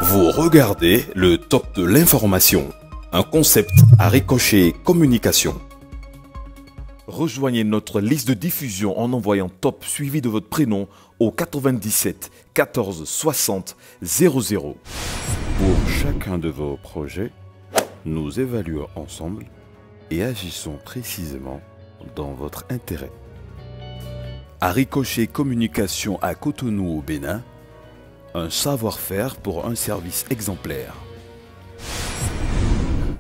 Vous regardez le top de l'information, un concept à Ricochet Communication. Rejoignez notre liste de diffusion en envoyant top suivi de votre prénom au 97 14 60 00. Pour chacun de vos projets, nous évaluons ensemble et agissons précisément dans votre intérêt. À Ricochet Communication à Cotonou au Bénin, un savoir-faire pour un service exemplaire.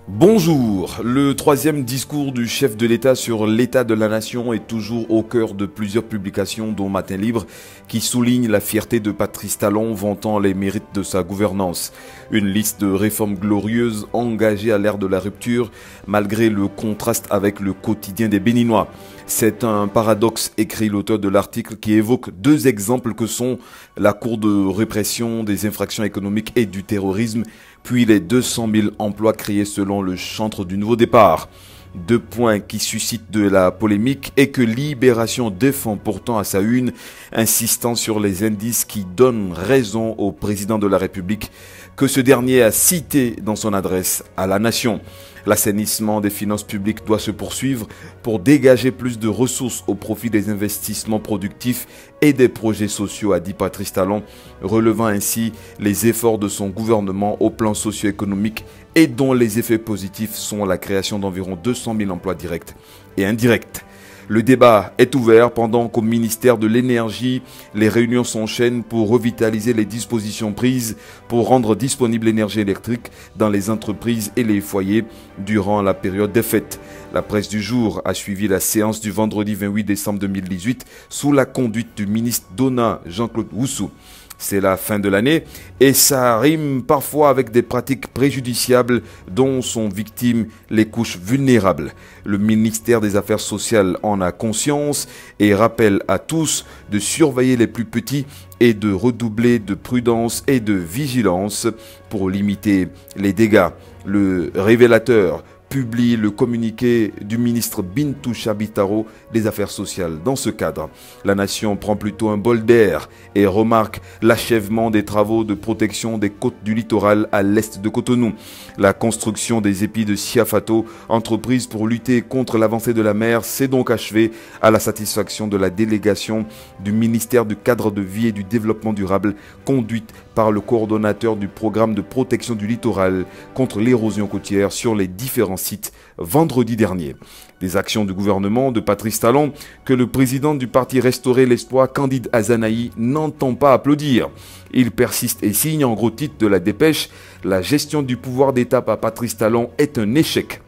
Bonjour, le troisième discours du chef de l'État sur l'état de la nation est toujours au cœur de plusieurs publications dont Matin Libre qui souligne la fierté de Patrice Talon vantant les mérites de sa gouvernance. Une liste de réformes glorieuses engagées à l'ère de la rupture malgré le contraste avec le quotidien des Béninois. C'est un paradoxe, écrit l'auteur de l'article, qui évoque deux exemples que sont la Cour de répression des infractions économiques et du terrorisme, puis les 200 000 emplois créés selon le chantre du nouveau départ. Deux points qui suscitent de la polémique et que Libération défend pourtant à sa une, insistant sur les indices qui donnent raison au président de la République que ce dernier a cité dans son adresse à la nation. L'assainissement des finances publiques doit se poursuivre pour dégager plus de ressources au profit des investissements productifs et des projets sociaux, a dit Patrice Talon, relevant ainsi les efforts de son gouvernement au plan socio-économique et dont les effets positifs sont la création d'environ 200 000 emplois directs et indirects. Le débat est ouvert pendant qu'au ministère de l'Énergie, les réunions s'enchaînent pour revitaliser les dispositions prises pour rendre disponible l'énergie électrique dans les entreprises et les foyers durant la période des fêtes. La presse du jour a suivi la séance du vendredi 28 décembre 2018 sous la conduite du ministre Dona Jean-Claude Woussou. C'est la fin de l'année et ça rime parfois avec des pratiques préjudiciables dont sont victimes les couches vulnérables. Le ministère des Affaires sociales en a conscience et rappelle à tous de surveiller les plus petits et de redoubler de prudence et de vigilance pour limiter les dégâts. Le révélateur publie le communiqué du ministre Bintou Chabitaro des Affaires sociales. Dans ce cadre, la nation prend plutôt un bol d'air et remarque l'achèvement des travaux de protection des côtes du littoral à l'est de Cotonou. La construction des épis de Siafato, entreprise pour lutter contre l'avancée de la mer, s'est donc achevée à la satisfaction de la délégation du ministère du Cadre de vie et du Développement durable, conduite par le coordonnateur du programme de protection du littoral contre l'érosion côtière sur les différents sites vendredi dernier. Des actions du gouvernement de Patrice Talon que le président du parti Restaurer l'Espoir, Candide Azanaï, n'entend pas applaudir. Il persiste et signe en gros titre de la dépêche « La gestion du pouvoir d'État par Patrice Talon est un échec ».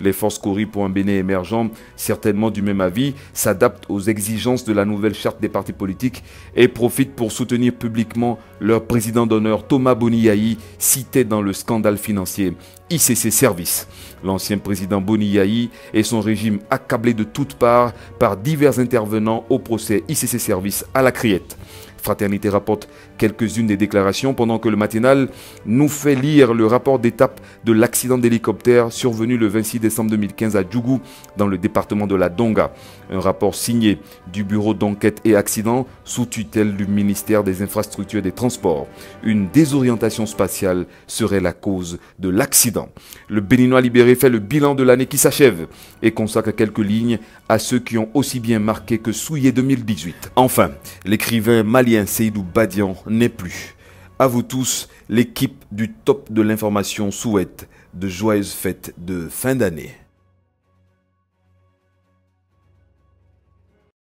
Les forces Cori pour un Bénin émergent, certainement du même avis, s'adaptent aux exigences de la nouvelle charte des partis politiques et profitent pour soutenir publiquement leur président d'honneur Thomas Boni-Yahi, cité dans le scandale financier ICC Services. L'ancien président Boni-Yahi et son régime accablés de toutes parts par divers intervenants au procès ICC Services à la criette. Fraternité rapporte quelques-unes des déclarations pendant que le matinal nous fait lire le rapport d'étape de l'accident d'hélicoptère survenu le 26 décembre 2015 à Djougou dans le département de la Donga. Un rapport signé du bureau d'enquête et accident sous tutelle du ministère des Infrastructures et des Transports. Une désorientation spatiale serait la cause de l'accident. Le Béninois libéré fait le bilan de l'année qui s'achève et consacre quelques lignes à ceux qui ont aussi bien marqué que souillé 2018. Enfin, l'écrivain malien Seydou Badian n'est plus. À vous tous, l'équipe du top de l'information souhaite de joyeuses fêtes de fin d'année.